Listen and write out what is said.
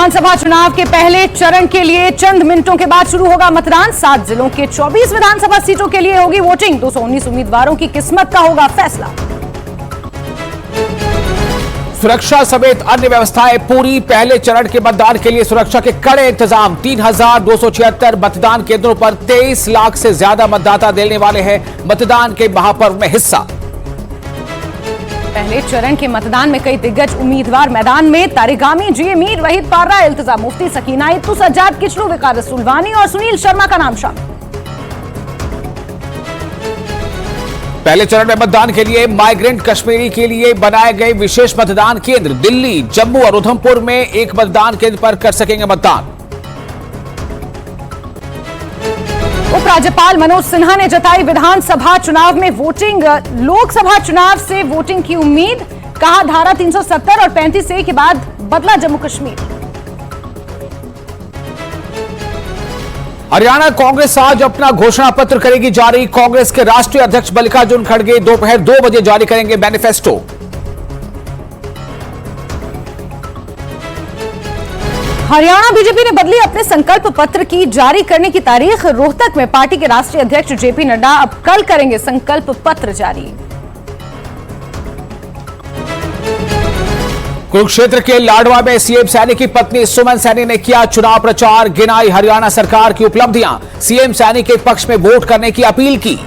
विधानसभा चुनाव के पहले चरण के लिए चंद मिनटों के बाद शुरू होगा मतदान। 7 जिलों के 24 विधानसभा सीटों के लिए होगी वोटिंग। 219 उम्मीदवारों की किस्मत का होगा फैसला। सुरक्षा समेत अन्य व्यवस्थाएं पूरी। पहले चरण के मतदान के लिए सुरक्षा के कड़े इंतजाम। 3276 मतदान केंद्रों पर 23 लाख से ज्यादा मतदाता देने वाले हैं मतदान के महापर्व में हिस्सा। पहले चरण के मतदान में कई दिग्गज उम्मीदवार मैदान में। तारिगामी, जी मीर, वहीद पार्रा, इल्तिजा मुफ्ती, सकीना इत्तू, सज्जाद किचलू, विकार रसूलवानी और सुनील शर्मा का नाम शामिल। पहले चरण में मतदान के लिए माइग्रेंट कश्मीरी के लिए बनाए गए विशेष मतदान केंद्र। दिल्ली, जम्मू और उधमपुर में एक मतदान केंद्र पर कर सकेंगे मतदान। उपराज्यपाल मनोज सिन्हा ने जताई विधानसभा चुनाव में वोटिंग। लोकसभा चुनाव से वोटिंग की उम्मीद। कहा धारा 370 और 35A के बाद बदला जम्मू कश्मीर। हरियाणा कांग्रेस आज अपना घोषणा पत्र करेगी जारी। कांग्रेस के राष्ट्रीय अध्यक्ष मल्लिकार्जुन खड़गे दोपहर 2 बजे जारी करेंगे मैनिफेस्टो। हरियाणा बीजेपी ने बदली अपने संकल्प पत्र की जारी करने की तारीख। रोहतक में पार्टी के राष्ट्रीय अध्यक्ष जेपी नड्डा अब कल करेंगे संकल्प पत्र जारी। कुरुक्षेत्र के लाडवा में सीएम सैनी की पत्नी सुमन सैनी ने किया चुनाव प्रचार। गिनाई हरियाणा सरकार की उपलब्धियां। सीएम सैनी के पक्ष में वोट करने की अपील की।